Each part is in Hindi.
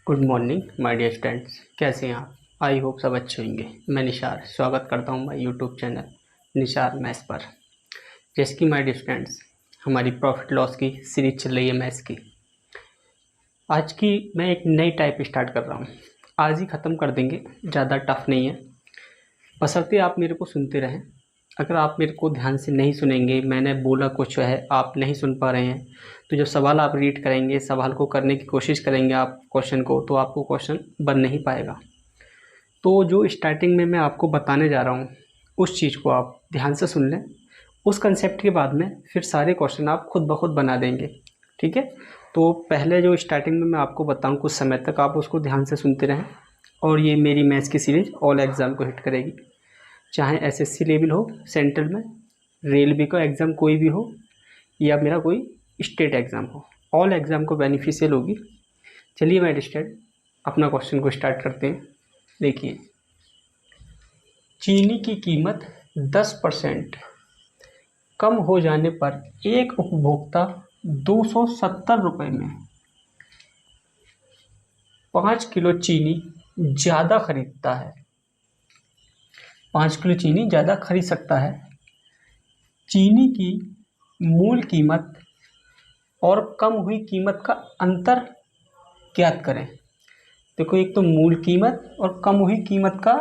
Good morning my dear students, कैसे हैं आप। आई होप सब अच्छे होंगे। मैं निशार स्वागत करता हूं my YouTube channel Nishar maths पर। जैसे कि माय डियर स्टूडेंट्स, हमारी प्रॉफिट लॉस की सीरीज चल रही है मैथ्स की। आज की मैं एक नई टाइप स्टार्ट कर रहा हूं। आज ही ख़त्म कर देंगे, ज़्यादा टफ नहीं है, बशर्ते आप मेरे को सुनते रहें। अगर आप मेरे को ध्यान से नहीं सुनेंगे, मैंने बोला कुछ है आप नहीं सुन पा रहे हैं, तो जब सवाल आप रीड करेंगे, सवाल को करने की कोशिश करेंगे आप क्वेश्चन को, तो आपको क्वेश्चन बन नहीं पाएगा। तो जो स्टार्टिंग में मैं आपको बताने जा रहा हूँ, उस चीज़ को आप ध्यान से सुन लें। उस कंसेप्ट के बाद में फिर सारे क्वेश्चन आप खुद ब खुद बना देंगे, ठीक है। तो पहले जो स्टार्टिंग में मैं आपको बताऊँ, कुछ समय तक आप उसको ध्यान से सुनते रहें। और ये मेरी मैथ्स की सीरीज़ ऑल एग्ज़ाम को हिट करेगी, चाहे एसएससी लेवल हो, सेंट्रल में, रेलवे का एग्ज़ाम कोई भी हो, या मेरा कोई स्टेट एग्ज़ाम हो, ऑल एग्ज़ाम को बेनिफिशियल होगी। चलिए मैं स्टार्ट अपना क्वेश्चन को स्टार्ट करते हैं। देखिए, चीनी की कीमत 10% कम हो जाने पर एक उपभोक्ता 270 रुपये में 5 किलो चीनी ज़्यादा खरीदता है। 5 किलो चीनी ज़्यादा खरीद सकता है। चीनी की मूल कीमत और कम हुई कीमत का अंतर ज्ञात करें। देखो, एक तो मूल कीमत और कम हुई कीमत का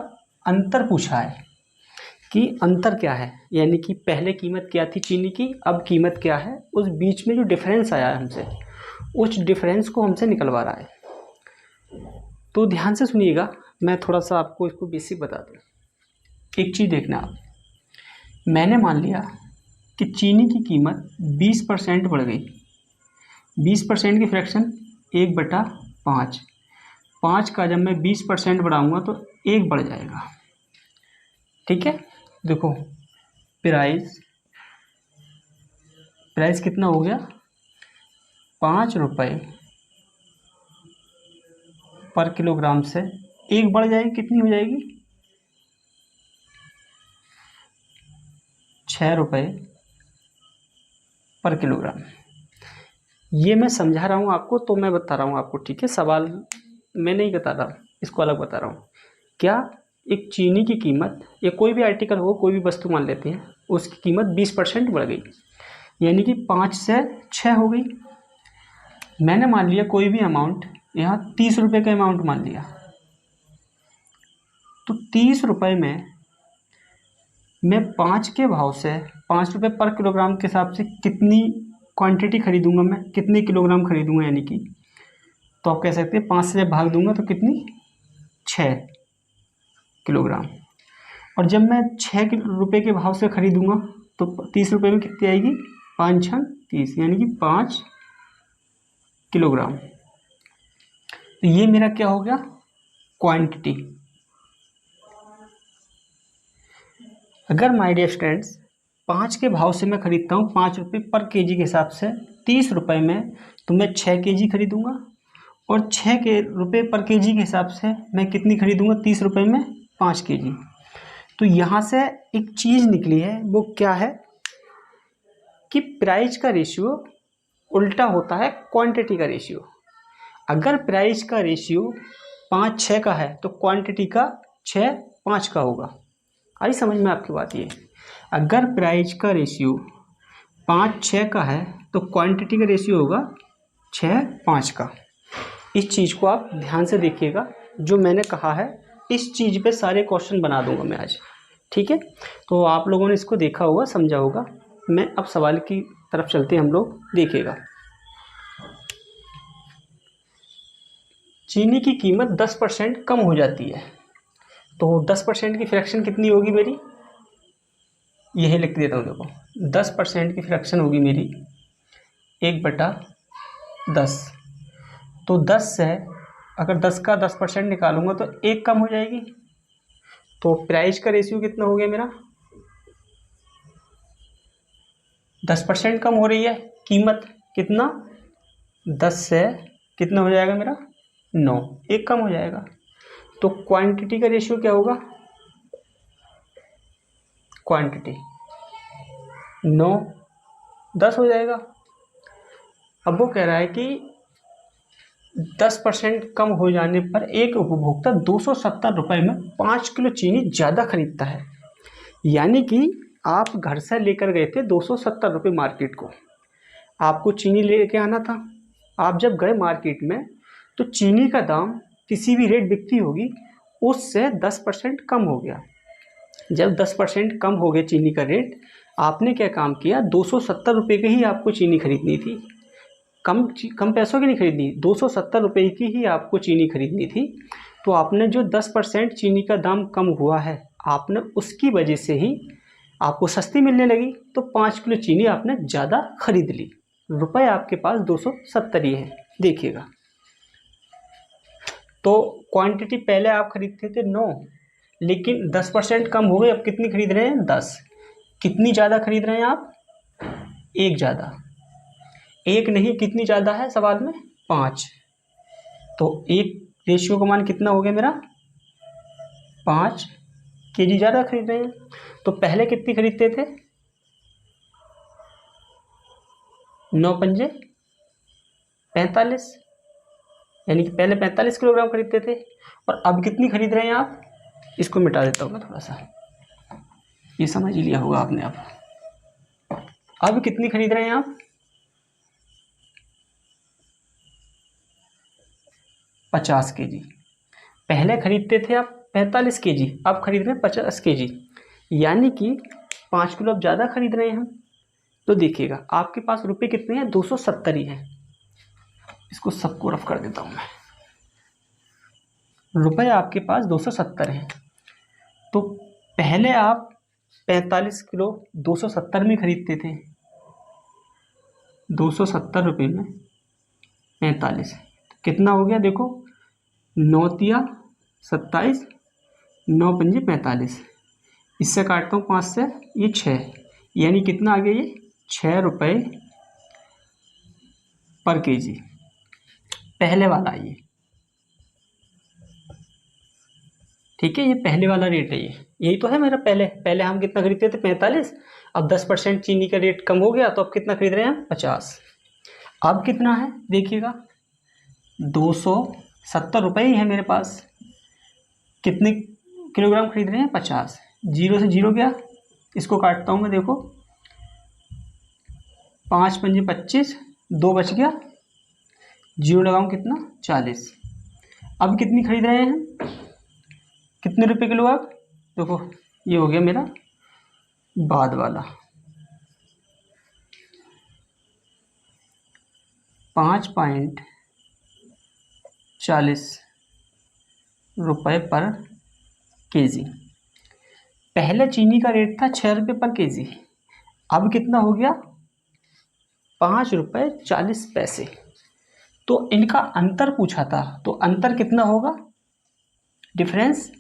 अंतर पूछा है कि अंतर क्या है, यानी कि पहले कीमत क्या थी चीनी की, अब कीमत क्या है, उस बीच में जो डिफरेंस आया है हमसे, उस डिफरेंस को हमसे निकलवा रहा है। तो ध्यान से सुनिएगा, मैं थोड़ा सा आपको इसको बेसिक बता दूँ। एक चीज़ देखना आप, मैंने मान लिया कि चीनी की कीमत 20% बढ़ गई। 20% की फ्रैक्शन 1/5। 5 का जब मैं 20% बढ़ाऊँगा तो 1 बढ़ जाएगा, ठीक है। देखो, प्राइस कितना हो गया, 5 रुपये पर किलोग्राम से 1 बढ़ जाएगी, कितनी हो जाएगी, 6 रुपये पर किलोग्राम। ये मैं समझा रहा हूँ आपको, तो मैं बता रहा हूँ आपको, ठीक है। सवाल मैं नहीं बता रहा, इसको अलग बता रहा हूँ। क्या एक चीनी की कीमत, या कोई भी आर्टिकल हो, कोई भी वस्तु मान लेते हैं, उसकी कीमत 20% बढ़ गई, यानी कि 5 से 6 हो गई। मैंने मान लिया कोई भी अमाउंट, यहाँ 30 रुपये का अमाउंट मान लिया, तो 30 रुपये में मैं 5 के भाव से 5 रुपये पर किलोग्राम के हिसाब से कितनी क्वांटिटी खरीदूंगा, मैं कितने किलोग्राम खरीदूंगा, यानी कि, तो आप कह सकते हैं 5 से भाग दूंगा तो कितनी, 6 किलोग्राम। और जब मैं 6 रुपये के भाव से खरीदूंगा तो 30 रुपये में कितनी आएगी, 5 छन 30, यानी कि 5 किलोग्राम। तो ये मेरा क्या हो गया, क्वांटिटी। अगर माय डियर स्टूडेंट्स 5 के भाव से मैं खरीदता हूँ, 5 रुपये पर केजी के हिसाब से, 30 रुपये में, तो मैं 6 केजी खरीदूंगा। और 6 के रुपये पर केजी के हिसाब से मैं कितनी खरीदूंगा, 30 रुपये में 5 केजी। तो यहाँ से एक चीज़ निकली है, वो क्या है कि प्राइस का रेशियो उल्टा होता है क्वांटिटी का रेशियो। अगर प्राइस का रेशियो 5-6 का है तो क्वांटिटी का 6-5 का होगा। आई समझ में आपकी बात। ये अगर प्राइस का रेशियो 5-6 का है तो क्वांटिटी का रेशियो होगा 6-5 का। इस चीज़ को आप ध्यान से देखिएगा, जो मैंने कहा है इस चीज़ पे सारे क्वेश्चन बना दूंगा मैं आज, ठीक है। तो आप लोगों ने इसको देखा होगा, समझा होगा। मैं अब सवाल की तरफ चलते हैं हम लोग, देखिएगा। चीनी की कीमत 10% कम हो जाती है, तो 10% की फ्रैक्शन कितनी होगी मेरी, यही लिख देता हूँ। देखो, 10% की फ्रैक्शन होगी मेरी 1/10। तो 10 से अगर 10 का 10% निकालूंगा तो 1 कम हो जाएगी। तो प्राइस का रेशियो कितना हो गया मेरा, 10% कम हो रही है कीमत, कितना, 10 से कितना हो जाएगा मेरा, 9, 1 कम हो जाएगा। तो क्वांटिटी का रेशियो क्या होगा, क्वांटिटी 9-10 हो जाएगा। अब वो कह रहा है कि 10% कम हो जाने पर एक उपभोक्ता 270 रुपये में 5 किलो चीनी ज़्यादा खरीदता है। यानी कि आप घर से लेकर गए थे 270 रुपये मार्केट को, आपको चीनी लेके आना था। आप जब गए मार्केट में तो चीनी का दाम किसी भी रेट बिकती होगी उससे 10% कम हो गया। जब 10% कम हो गया चीनी का रेट, आपने क्या काम किया, 270 रुपये की ही आपको चीनी खरीदनी थी। कम पैसों की नहीं खरीदनी, 270 रुपये की ही आपको चीनी खरीदनी थी। तो आपने जो 10% चीनी का दाम कम हुआ है, आपने उसकी वजह से ही आपको सस्ती मिलने लगी, तो 5 किलो चीनी आपने ज़्यादा खरीद ली। रुपए आपके पास 270 ही है, देखिएगा। तो क्वांटिटी पहले आप खरीदते थे 9, लेकिन 10% कम हो गए, अब कितनी खरीद रहे हैं, 10। कितनी ज़्यादा खरीद रहे हैं आप, एक ज़्यादा। एक नहीं, कितनी ज़्यादा है सवाल में, 5। तो एक रेशियो का मान कितना हो गया मेरा, 5 kg ज़्यादा खरीद रहे हैं। तो पहले कितनी खरीदते थे, 9 पंजे 45, यानी कि पहले 45 किलोग्राम खरीदते थे, और अब कितनी खरीद रहे हैं आप। इसको मिटा देता हूँ मैं थोड़ा सा, ये समझ ही लिया होगा आपने। अब कितनी खरीद रहे हैं आप, 50 kg। पहले खरीदते थे आप 45 kg, अब खरीद रहे हैं 50 kg, यानी कि 5 किलो अब ज़्यादा खरीद रहे हैं हम। तो देखिएगा आपके पास रुपए कितने हैं, 270 ही हैं। इसको सबको रफ कर देता हूँ मैं, रुपए आपके पास 270 हैं। तो पहले आप 45 किलो 270 में खरीदते थे, 270 रुपये में 45, कितना हो गया देखो, 9×3 = 27, 9×5 = 45। इससे काटता हूँ 5 से, ये 6, यानी कितना आ गया ये, 6 रुपये/kg। पहले वाला ये, ठीक है, ये पहले वाला रेट है, ये यही तो है मेरा। पहले हम कितना खरीदते थे, 45। अब 10% चीनी का रेट कम हो गया, तो अब कितना खरीद रहे हैं, 50। अब कितना है देखिएगा, 270 रुपये ही है मेरे पास। कितने किलोग्राम खरीद रहे हैं, 50। जीरो से जीरो गया, इसको काटता हूँ मैं, देखो 5×5 = 25, 2 बच गया, जीरो लगाऊँ कितना, 40। अब कितनी खरीद रहे हैं, कितने रुपए किलो अब, देखो ये हो गया मेरा बाद वाला, 5.40 रुपये/kg। पहले चीनी का रेट था 6 रुपये/kg, अब कितना हो गया, 5.40 रुपये। तो इनका अंतर पूछा था, तो अंतर कितना होगा, डिफरेंस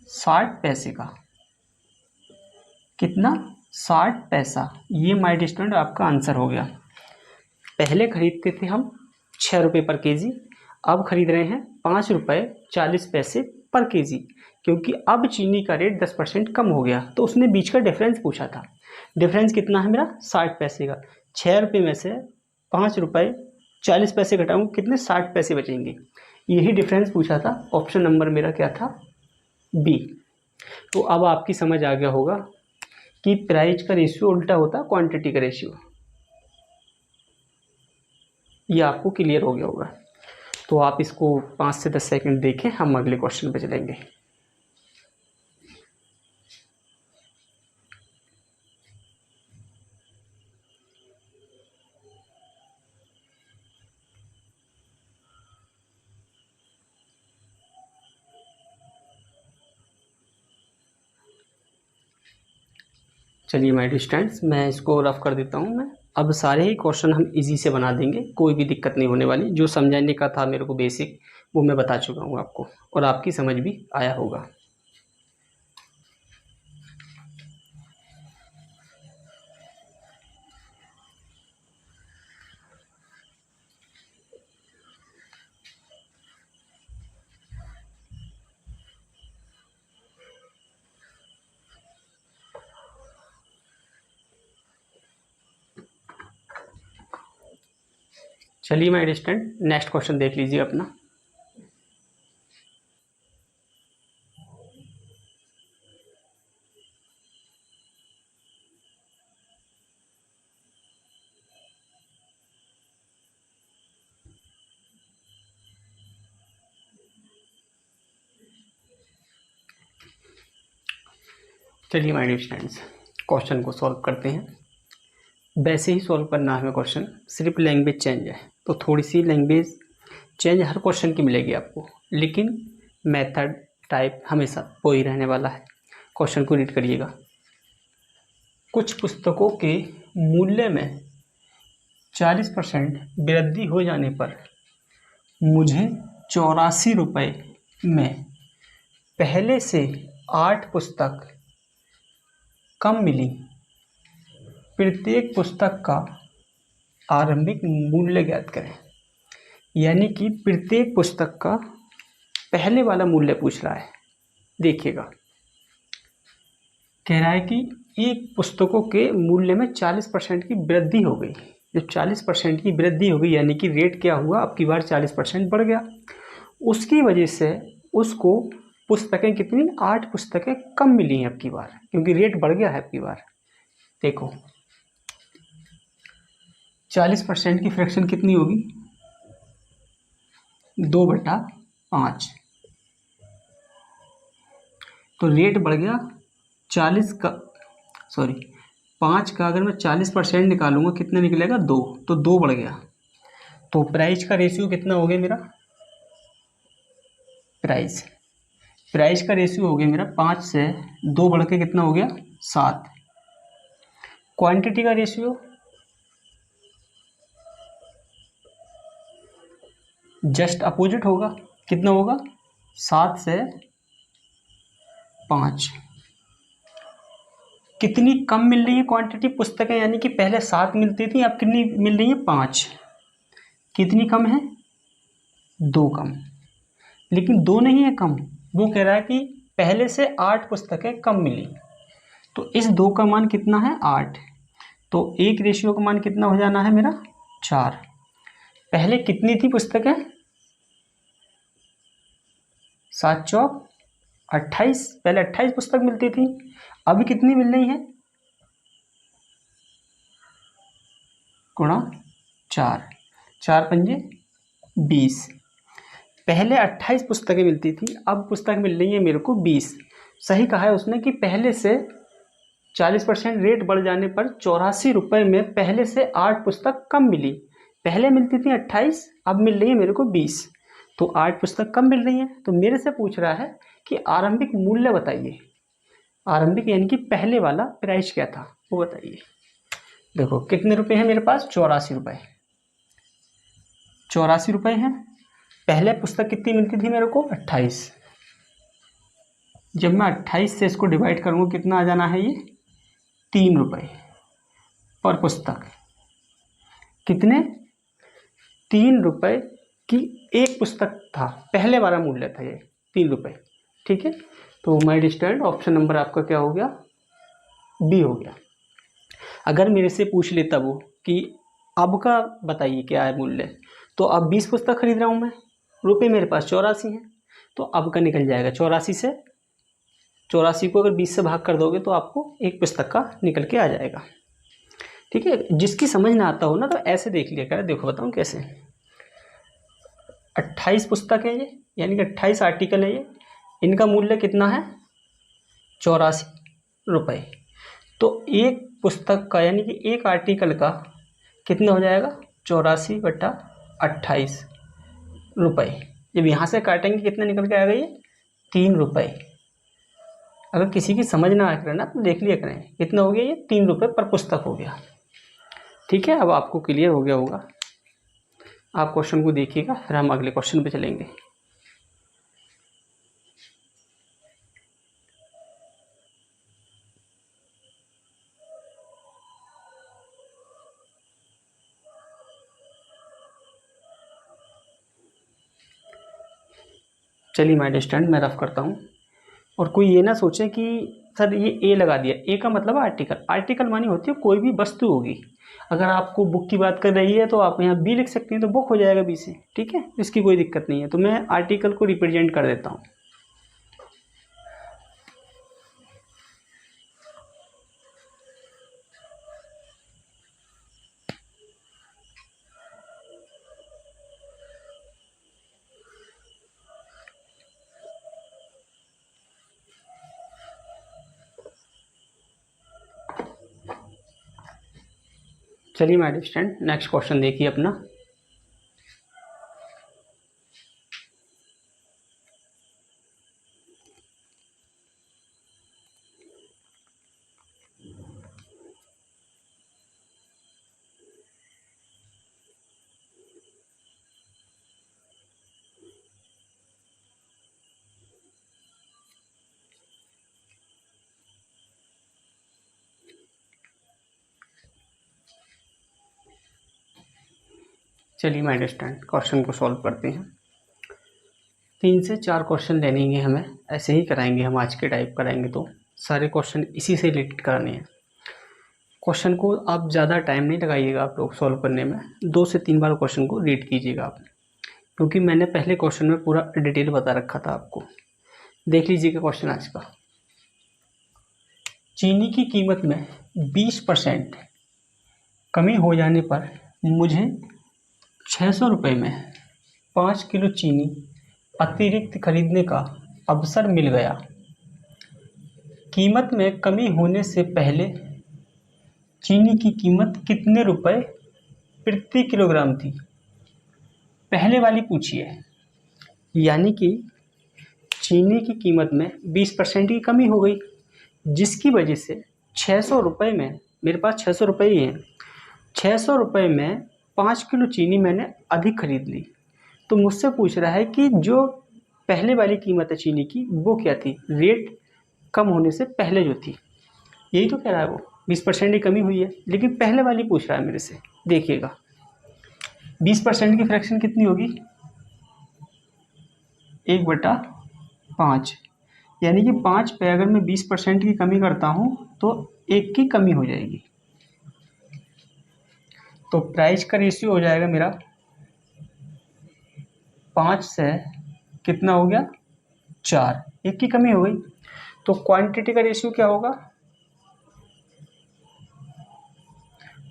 60 पैसे का। कितना, 60 पैसा। ये माय स्टूडेंट आपका आंसर हो गया। पहले खरीदते थे हम 6 रुपये/kg, अब खरीद रहे हैं 5.40 रुपये/kg, क्योंकि अब चीनी का रेट 10% कम हो गया, तो उसने बीच का डिफरेंस पूछा था। डिफरेंस कितना है मेरा, 60 पैसे का। 6 रुपये में से 5.40 रुपये घटाऊँ, कितने, 60 पैसे बचेंगे। यही डिफरेंस पूछा था। ऑप्शन नंबर मेरा क्या था, बी। तो अब आपकी समझ आ गया होगा कि प्राइस का रेशियो उल्टा होता है क्वांटिटी का रेशियो, ये आपको क्लियर हो गया होगा। तो आप इसको 5 से 10 सेकंड देखें, हम अगले क्वेश्चन पे चलेंगे। चलिए माय स्टूडेंट्स, मैं इसको रफ कर देता हूँ मैं। अब सारे ही क्वेश्चन हम इजी से बना देंगे, कोई भी दिक्कत नहीं होने वाली। जो समझाने का था मेरे को बेसिक, वो मैं बता चुका हूँ आपको, और आपकी समझ भी आया होगा। चलिए माय स्टूडेंट, नेक्स्ट क्वेश्चन देख लीजिए अपना। चलिए माय स्टूडेंट्स, क्वेश्चन को सॉल्व करते हैं। वैसे ही सॉल्व करना है हमें क्वेश्चन, सिर्फ लैंग्वेज चेंज है, तो थोड़ी सी लैंग्वेज चेंज हर क्वेश्चन की मिलेगी आपको, लेकिन मेथड टाइप हमेशा वही रहने वाला है। क्वेश्चन को रीड करिएगा। कुछ पुस्तकों के मूल्य में 40% वृद्धि हो जाने पर मुझे 84 रुपये में पहले से 8 पुस्तक कम मिली। प्रत्येक पुस्तक का आरंभिक मूल्य ज्ञात करें। यानी कि प्रत्येक पुस्तक का पहले वाला मूल्य पूछ रहा है। देखिएगा, कह रहा है कि एक पुस्तकों के मूल्य में 40% की वृद्धि हो गई। जब 40% की वृद्धि हो गई यानी कि रेट क्या हुआ, अब की बार 40% बढ़ गया। उसकी वजह से उसको पुस्तकें कितनी, 8 पुस्तकें कम मिली हैं अब की बार, क्योंकि रेट बढ़ गया है अब की बार। देखो 40% की फ्रैक्शन कितनी होगी, 2/5। तो रेट बढ़ गया 40 का, सॉरी 5 का अगर मैं 40% निकालूंगा कितना निकलेगा, 2, तो 2 बढ़ गया। तो प्राइस का रेशियो कितना हो गया मेरा, प्राइस का रेशियो हो गया मेरा 5 से 2 बढ़ के कितना हो गया, 7। क्वांटिटी का रेशियो जस्ट अपोजिट होगा, कितना होगा, 7 से 5। कितनी कम मिल रही है क्वांटिटी पुस्तकें, यानी कि पहले 7 मिलती थी, अब कितनी मिल रही है, 5। कितनी कम है, 2 कम। लेकिन 2 नहीं है कम, वो कह रहा है कि पहले से 8 पुस्तकें कम मिली। तो इस 2 का मान कितना है, 8। तो एक रेशियो का मान कितना हो जाना है मेरा, 4। पहले कितनी थी पुस्तकें, 7 चौक 28, पहले 28 पुस्तक मिलती थी, अभी कितनी मिल रही है, गुणा 4, 4 पंजे 20। पहले 28 पुस्तकें मिलती थी, अब पुस्तक मिल रही है मेरे को 20। सही कहा है उसने कि पहले से 40% रेट बढ़ जाने पर 84 रुपये में पहले से 8 पुस्तक कम मिली। पहले मिलती थी 28, अब मिल रही है मेरे को 20, तो 8 पुस्तक कम मिल रही है। तो मेरे से पूछ रहा है कि आरंभिक मूल्य बताइए। आरंभिक यानी कि पहले वाला प्राइस क्या था वो बताइए। देखो कितने रुपए हैं मेरे पास, 84 रुपये। 84 रुपये हैं। पहले पुस्तक कितनी मिलती थी मेरे को, 28। जब मैं 28 से इसको डिवाइड करूँगा कितना आ जाना है, ये 3 रुपये पर पुस्तक। कितने, 3 रुपये की एक पुस्तक था, पहले वाला मूल्य था ये 3 रुपये। ठीक है, तो माय स्टूडेंट ऑप्शन नंबर आपका क्या हो गया, बी हो गया। अगर मेरे से पूछ लेता वो कि अब का बताइए क्या है मूल्य, तो अब 20 पुस्तक खरीद रहा हूँ मैं, रुपये मेरे पास 84 हैं, तो अब का निकल जाएगा 84 को अगर 20 से भाग कर दोगे तो आपको एक पुस्तक का निकल के आ जाएगा। ठीक है, जिसकी समझ ना आता हो ना तो ऐसे देख लिया कर। देखो बताऊँ कैसे, 28 पुस्तक है ये, यानी कि 28 आर्टिकल है ये, इनका मूल्य कितना है, 84 रुपये। तो एक पुस्तक का यानी कि एक आर्टिकल का कितना हो जाएगा, 84/28 रुपये। जब यहाँ से काटेंगे कितना निकल के आएगा, ये 3 रुपये। अगर किसी की समझ ना आया करना तो देख लिया करें, कितना हो गया, ये 3 रुपये पर पुस्तक हो गया। ठीक है, अब आपको क्लियर हो गया होगा। आप क्वेश्चन को देखिएगा, फिर हम अगले क्वेश्चन पे चलेंगे। चलिए माय स्टूडेंट, मैं रफ करता हूँ। और कोई ये ना सोचे कि सर ये ए लगा दिया, ए का मतलब आर्टिकल। आर्टिकल मानी होती है कोई भी वस्तु होगी, अगर आपको बुक की बात कर रही है तो आप यहाँ बी लिख सकते हैं, तो बुक हो जाएगा बी से, ठीक है, इसकी कोई दिक्कत नहीं है। तो मैं आर्टिकल को रिप्रेजेंट कर देता हूँ। चलिए my dear student, next question देखिए अपना। चलिए माय डियर स्टूडेंट, क्वेश्चन को सॉल्व करते हैं। 3 से 4 क्वेश्चन लेने हमें, ऐसे ही कराएंगे हम, आज के टाइप कराएंगे तो सारे क्वेश्चन इसी से रिलेटेड कराने हैं। क्वेश्चन को आप ज़्यादा टाइम नहीं लगाइएगा आप लोग सॉल्व करने में, 2 से 3 बार क्वेश्चन को रीड कीजिएगा आप, क्योंकि मैंने पहले क्वेश्चन में पूरा डिटेल बता रखा था आपको। देख लीजिएगा क्वेश्चन आज का। चीनी की कीमत में 20% कमी हो जाने पर मुझे 600 रुपये में 5 किलो चीनी अतिरिक्त खरीदने का अवसर मिल गया। कीमत में कमी होने से पहले चीनी की कीमत कितने रुपए प्रति किलोग्राम थी? पहले वाली पूछिए, यानी कि चीनी की कीमत में 20% की कमी हो गई, जिसकी वजह से 600 रुपये में, मेरे पास 600 रुपये ही हैं, 600 रुपये में 5 किलो चीनी मैंने अधिक खरीद ली। तो मुझसे पूछ रहा है कि जो पहले वाली कीमत है चीनी की वो क्या थी, रेट कम होने से पहले जो थी, यही तो कह रहा है वो। 20% की कमी हुई है, लेकिन पहले वाली पूछ रहा है मेरे से। देखिएगा 20% की फ्रैक्शन कितनी होगी, 1/5, यानी कि 5 पे अगर मैं 20% की कमी करता हूँ तो 1 की कमी हो जाएगी। तो प्राइस का रेशियो हो जाएगा मेरा 5 से कितना हो गया, 4, 1 की कमी हो गई। तो क्वांटिटी का रेशियो क्या होगा,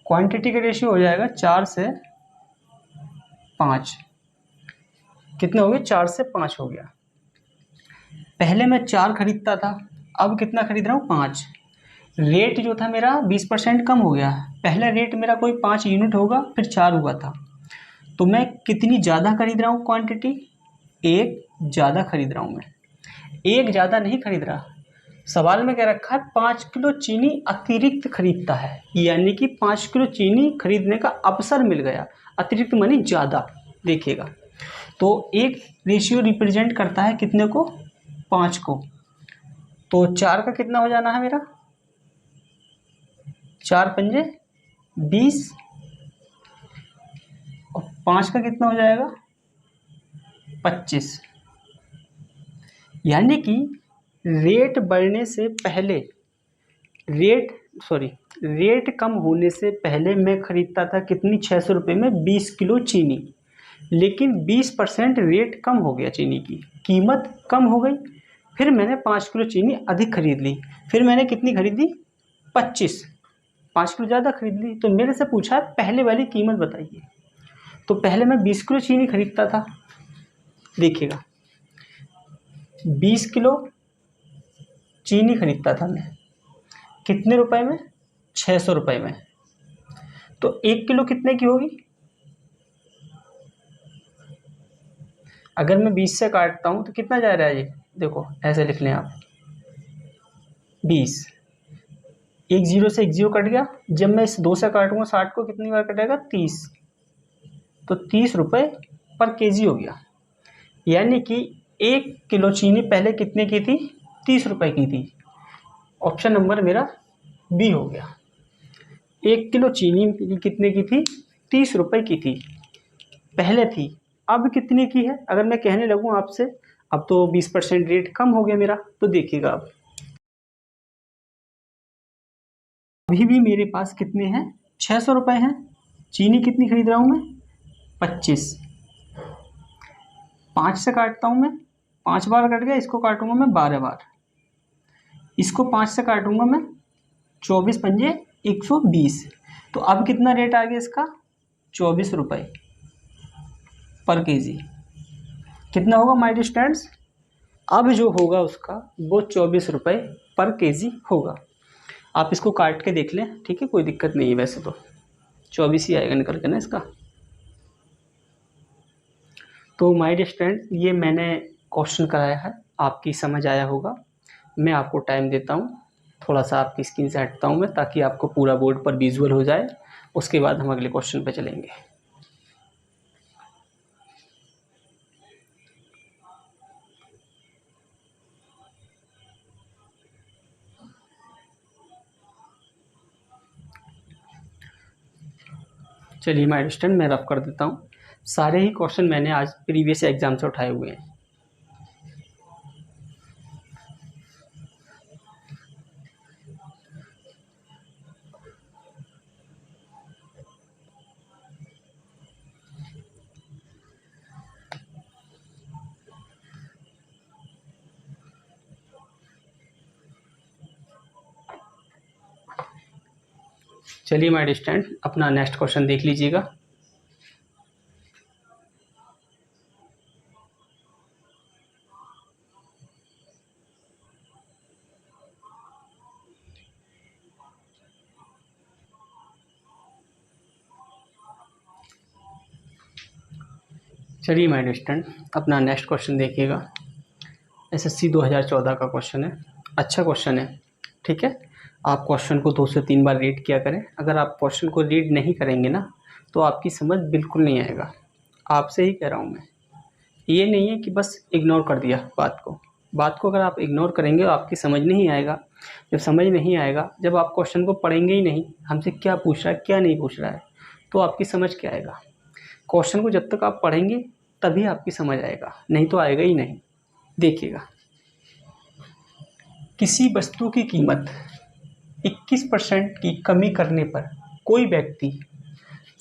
क्वांटिटी का रेशियो हो जाएगा 4 से 5, कितना हो गया, 4 से 5 हो गया। पहले मैं 4 खरीदता था, अब कितना खरीद रहा हूँ, 5। रेट जो था मेरा 20% कम हो गया। पहला रेट मेरा कोई 5 यूनिट होगा, फिर 4 हुआ था, तो मैं कितनी ज़्यादा खरीद रहा हूँ क्वांटिटी, 1 ज़्यादा खरीद रहा हूँ मैं। 1 ज़्यादा नहीं खरीद रहा, सवाल में क्या रखा है, 5 किलो चीनी अतिरिक्त खरीदता है, यानी कि 5 किलो चीनी खरीदने का अवसर मिल गया। अतिरिक्त मानी ज़्यादा। देखिएगा तो एक रेशियो रिप्रेजेंट करता है कितने को, 5 को। तो 4 का कितना हो जाना है मेरा, 4 पंजे 20, और 5 का कितना हो जाएगा, 25। यानी कि रेट बढ़ने से पहले, रेट कम होने से पहले मैं खरीदता था कितनी, 600 रुपये में 20 किलो चीनी, लेकिन 20% रेट कम हो गया, चीनी की कीमत कम हो गई, फिर मैंने 5 किलो चीनी अधिक खरीद ली। फिर मैंने कितनी खरीदी, 25, 5 किलो ज़्यादा खरीद ली। तो मेरे से पूछा पहले वाली कीमत बताइए। तो पहले मैं 20 किलो चीनी खरीदता था, देखिएगा 20 किलो चीनी खरीदता था मैं, कितने रुपए में, 600 रुपये में। तो 1 किलो कितने की होगी, अगर मैं 20 से काटता हूँ तो कितना जा रहा है ये, देखो ऐसे लिख लें आप, 20, एक जीरो से एक जीरो कट गया। जब मैं इस 2 से काटूंगा 60 को, कितनी बार कटेगा, 30, तो 30 रुपये पर केजी हो गया। यानी कि 1 किलो चीनी पहले कितने की थी, 30 रुपये की थी। ऑप्शन नंबर मेरा बी हो गया। 1 किलो चीनी कितने की थी, 30 रुपये की थी, पहले थी। अब कितने की है, अगर मैं कहने लगूँ आपसे, अब तो 20% रेट कम हो गया मेरा। तो देखिएगा अब अभी भी मेरे पास कितने हैं, 600 रुपये हैं। चीनी कितनी खरीद रहा हूँ मैं? 25। 5 से काटता हूँ मैं, 5 बार कट गया, इसको काटूंगा मैं 12 बार, इसको 5 से काटूंगा मैं, 24 पंजे 120। तो अब कितना रेट आ गया इसका? 24 रुपये पर केजी। कितना होगा माय स्टूडेंट्स? अब जो होगा उसका वो 24 रुपये पर केजी होगा। आप इसको काट के देख लें, ठीक है, कोई दिक्कत नहीं है, वैसे तो 24 ही आएगा निकल के ना इसका। तो माय डियर स्टूडेंट, ये मैंने क्वेश्चन कराया है, आपकी समझ आया होगा। मैं आपको टाइम देता हूँ, थोड़ा सा आपकी स्क्रीन से हटता हूँ मैं, ताकि आपको पूरा बोर्ड पर विजुअल हो जाए। उसके बाद हम अगले क्वेश्चन पे चलेंगे। चलिए माय डियर स्टूडेंट, मैं रफ कर देता हूँ। सारे ही क्वेश्चन मैंने आज प्रीवियस एग्जाम से उठाए हुए हैं। चलिए माय डियर स्टूडेंट, अपना नेक्स्ट क्वेश्चन देख लीजिएगा। चलिए माय डियर स्टूडेंट, अपना नेक्स्ट क्वेश्चन देखिएगा। एसएससी 2014 का क्वेश्चन है, अच्छा क्वेश्चन है, ठीक है। आप क्वेश्चन को 2 से 3 बार रीड किया करें। अगर आप क्वेश्चन को रीड नहीं करेंगे ना, तो आपकी समझ बिल्कुल नहीं आएगा। आपसे ही कह रहा हूँ मैं, ये नहीं है कि बस इग्नोर कर दिया बात को अगर आप इग्नोर करेंगे तो आपकी समझ नहीं आएगा। जब समझ नहीं आएगा, जब आप क्वेश्चन को पढ़ेंगे ही नहीं, हमसे क्या पूछ रहा है क्या नहीं पूछ रहा है, तो आपकी समझ क्या आएगा। क्वेश्चन को जब तक आप पढ़ेंगे तभी आपकी समझ आएगा, नहीं तो आएगा ही नहीं। देखिएगा, किसी वस्तु की कीमत 21% की कमी करने पर कोई व्यक्ति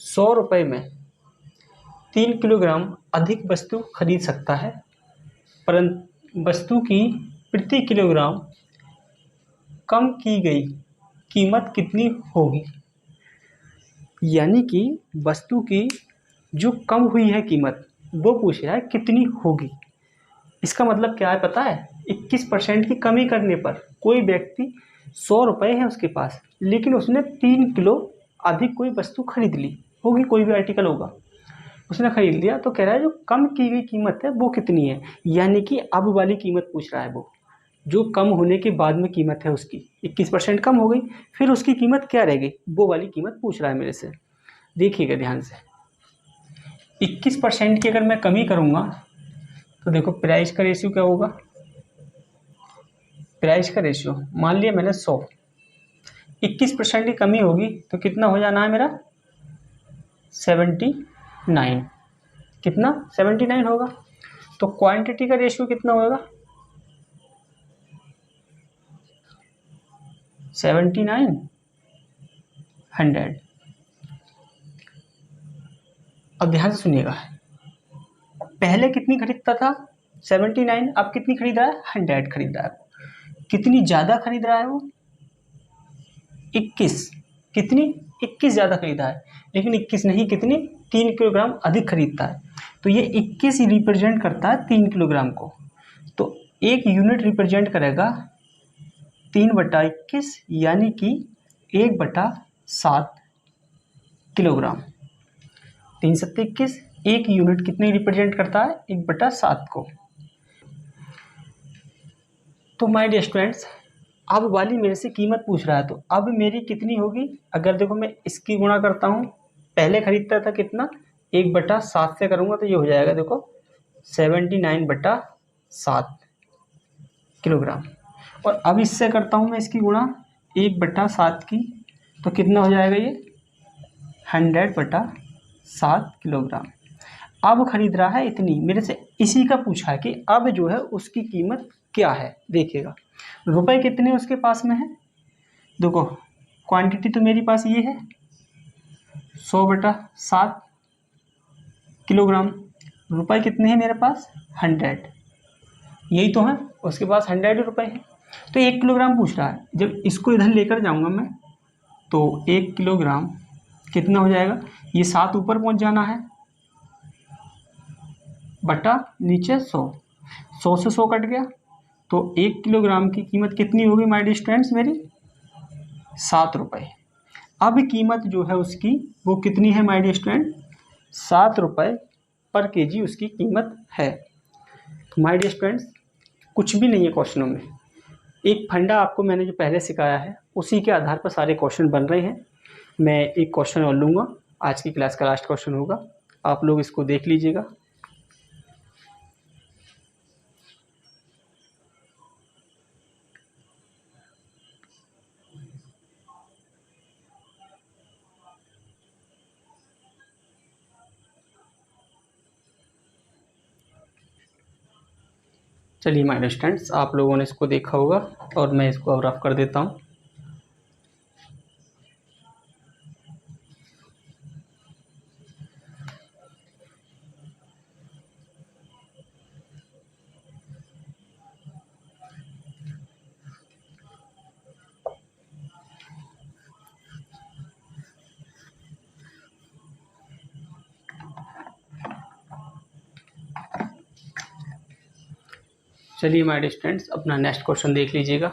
100 रुपये में 3 किलोग्राम अधिक वस्तु खरीद सकता है, परंतु वस्तु की प्रति किलोग्राम कम की गई कीमत कितनी होगी। यानी कि वस्तु की जो कम हुई है कीमत, वो पूछ रहा है कितनी होगी। इसका मतलब क्या है पता है? 21% की कमी करने पर कोई व्यक्ति 100 रुपये है उसके पास, लेकिन उसने 3 किलो अधिक कोई वस्तु खरीद ली होगी, कोई भी आर्टिकल होगा, उसने खरीद लिया। तो कह रहा है जो कम की गई कीमत है वो कितनी है, यानी कि अब वाली कीमत पूछ रहा है। वो जो कम होने के बाद में कीमत है उसकी 21% कम हो गई, फिर उसकी कीमत क्या रह गई, वो वाली कीमत पूछ रहा है मेरे से। देखिएगा ध्यान से, 21% की अगर मैं कमी करूँगा तो देखो प्राइस का रेशियो क्या होगा। प्राइस का रेशियो मान लिया मैंने 100, 21% की कमी होगी तो कितना हो जाना है मेरा? 79। कितना? 79 होगा। तो क्वांटिटी का रेशियो कितना होगा? 79 100। अब ध्यान से सुनिएगा, पहले कितनी खरीदता था? 79। अब कितनी खरीद रहा है? 100 खरीद रहा है। कितनी ज़्यादा खरीद रहा है वो? 21। कितनी? 21 ज़्यादा खरीदा है, लेकिन 21 नहीं, कितनी? 3 किलोग्राम अधिक खरीदता है। तो ये 21 ही रिप्रेजेंट करता है 3 किलोग्राम को। तो एक यूनिट रिप्रेजेंट करेगा 3/21, यानी कि 1/7 किलोग्राम। 3 सत्ते 21, एक यूनिट कितने रिप्रेजेंट करता है? 1/7 को। तो माय डियर स्टूडेंट्स, अब वाली मेरे से कीमत पूछ रहा है, तो अब मेरी कितनी होगी? अगर देखो मैं इसकी गुणा करता हूँ, पहले खरीदता था कितना? 1/7 से करूँगा तो ये हो जाएगा देखो 79/7 किलोग्राम। और अब इससे करता हूँ मैं इसकी गुणा 1/7 की, तो कितना हो जाएगा ये? 100/7 किलोग्राम। अब खरीद रहा है इतनी, मेरे से इसी का पूछा है कि अब जो है उसकी कीमत क्या है। देखिएगा रुपए कितने उसके पास में है, देखो क्वांटिटी तो मेरे पास ये है, 100/7 किलोग्राम। रुपए कितने हैं मेरे पास? 100, यही तो है, उसके पास 100 रुपए हैं। तो 1 किलोग्राम पूछ रहा है। जब इसको इधर लेकर जाऊंगा मैं तो 1 किलोग्राम कितना हो जाएगा? ये 7 ऊपर पहुंच जाना है, बटा नीचे 100, 100 से 100 कट गया, तो 1 किलोग्राम की कीमत कितनी होगी माय डियर स्टूडेंट्स? मेरी 7 रुपये। अब कीमत जो है उसकी वो कितनी है माय डियर स्टूडेंट? 7 रुपये पर केजी उसकी कीमत है। माय डियर स्टूडेंट्स, कुछ भी नहीं है क्वेश्चनों में, एक फंडा आपको मैंने जो पहले सिखाया है उसी के आधार पर सारे क्वेश्चन बन रहे हैं। मैं एक क्वेश्चन और लूँगा, आज की क्लास का लास्ट क्वेश्चन होगा, आप लोग इसको देख लीजिएगा। चलिए माय डियर स्टूडेंट्स, आप लोगों ने इसको देखा होगा और मैं इसको अब रफ कर देता हूँ। चलिए माय डियर स्टूडेंट्स, अपना नेक्स्ट क्वेश्चन देख लीजिएगा।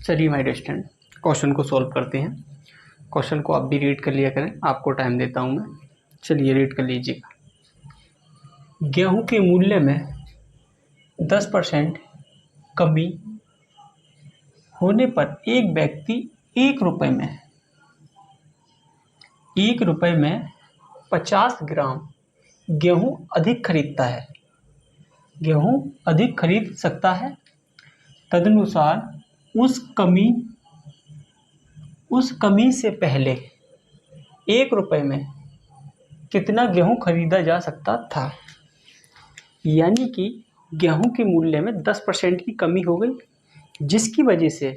चलिए माय डियर स्टूडेंट, क्वेश्चन को सॉल्व करते हैं। क्वेश्चन को आप भी रीड कर लिया करें, आपको टाइम देता हूँ मैं। चलिए रीड कर लीजिएगा। गेहूं के मूल्य में 10% कमी होने पर एक व्यक्ति 1 रुपये में 50 ग्राम गेहूं अधिक खरीदता है, गेहूं अधिक खरीद सकता है। तदनुसार उस कमी से पहले 1 रुपये में कितना गेहूं खरीदा जा सकता था। यानी कि गेहूं के मूल्य में 10% की कमी हो गई, जिसकी वजह से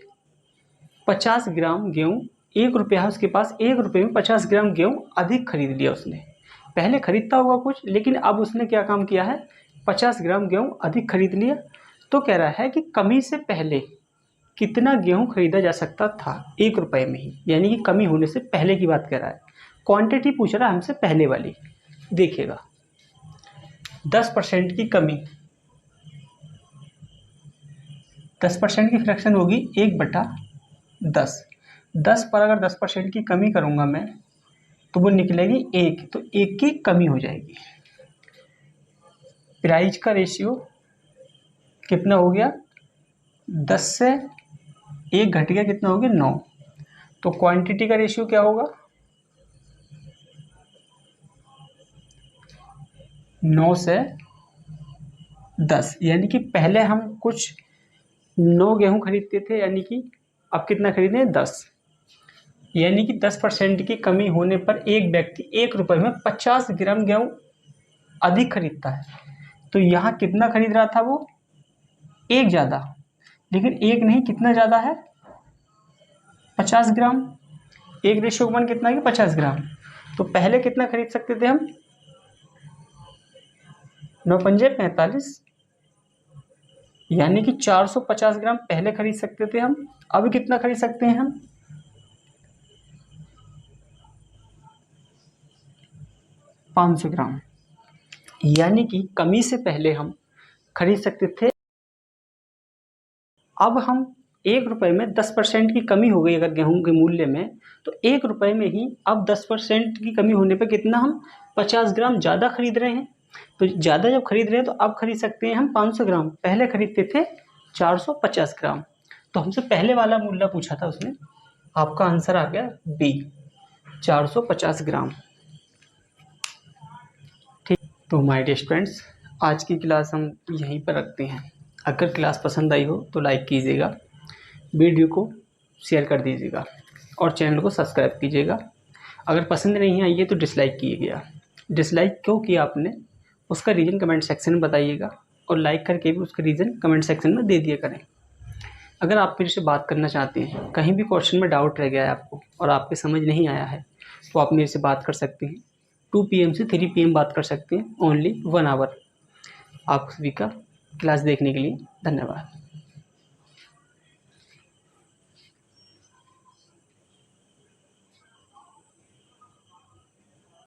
50 ग्राम गेहूं, 1 रुपया है उसके पास, 1 रुपये में 50 ग्राम गेहूं अधिक खरीद लिया उसने। पहले खरीदता होगा कुछ, लेकिन अब उसने क्या काम किया है? 50 ग्राम गेहूं अधिक खरीद लिया। तो कह रहा है कि कमी से पहले कितना गेहूं खरीदा जा सकता था 1 रुपये में ही, यानी कि कमी होने से पहले की बात कर रहा है। क्वांटिटी पूछ रहा है हमसे पहले वाली। देखिएगा, 10% की कमी, 10% की फ्रैक्शन होगी 1/10। 10 पर अगर 10% की कमी करूंगा मैं तो वो निकलेगी 1, तो 1 की कमी हो जाएगी। प्राइस का रेशियो कितना हो गया? 10 से 1 घट गया, कितना हो गया? 9। तो क्वांटिटी का रेशियो क्या होगा? 9 से 10, यानी कि पहले हम कुछ 9 गेहूं खरीदते थे, यानी कि अब कितना खरीदे हैं? 10। यानी कि 10% की कमी होने पर एक व्यक्ति 1 रुपये में 50 ग्राम गेहूं अधिक खरीदता है। तो यहाँ कितना खरीद रहा था वो? 1 ज़्यादा, लेकिन 1 नहीं, कितना ज़्यादा है? 50 ग्राम। 1:1 कितना है? 50 ग्राम। तो पहले कितना खरीद सकते थे हम? 9 पंजे 45, यानी कि 450 ग्राम पहले खरीद सकते थे हम। अब कितना खरीद सकते हैं हम? 500 ग्राम। यानी कि कमी से पहले हम खरीद सकते थे। अब हम 1 रुपये में 10% की कमी हो गई अगर गेहूं के मूल्य में, तो 1 रुपये में ही अब 10% की कमी होने पर कितना हम 50 ग्राम ज़्यादा खरीद रहे हैं। तो ज़्यादा जब खरीद रहे हैं तो अब खरीद सकते हैं हम 500 ग्राम, पहले खरीदते थे 450 ग्राम। तो हमसे पहले वाला मूल्य पूछा था उसने। आपका आंसर आ गया बी, 450 ग्राम। ठीक, तो माय डियर स्टूडेंट्स, आज की क्लास हम यहीं पर रखते हैं। अगर क्लास पसंद आई हो तो लाइक कीजिएगा, वीडियो को शेयर कर दीजिएगा और चैनल को सब्सक्राइब कीजिएगा। अगर पसंद नहीं आई है तो डिसलाइक कीजिएगा। डिसलाइक क्यों किया आपने, उसका रीज़न कमेंट सेक्शन में बताइएगा और लाइक करके भी उसका रीज़न कमेंट सेक्शन में दे दिया करें। अगर आप मेरे से बात करना चाहते हैं, कहीं भी क्वेश्चन में डाउट रह गया है आपको और आपके समझ नहीं आया है, तो आप मेरे से बात कर सकते हैं। 2 PM से 3 PM बात कर सकते हैं, ओनली 1 आवर। आप सभी का क्लास देखने के लिए धन्यवाद।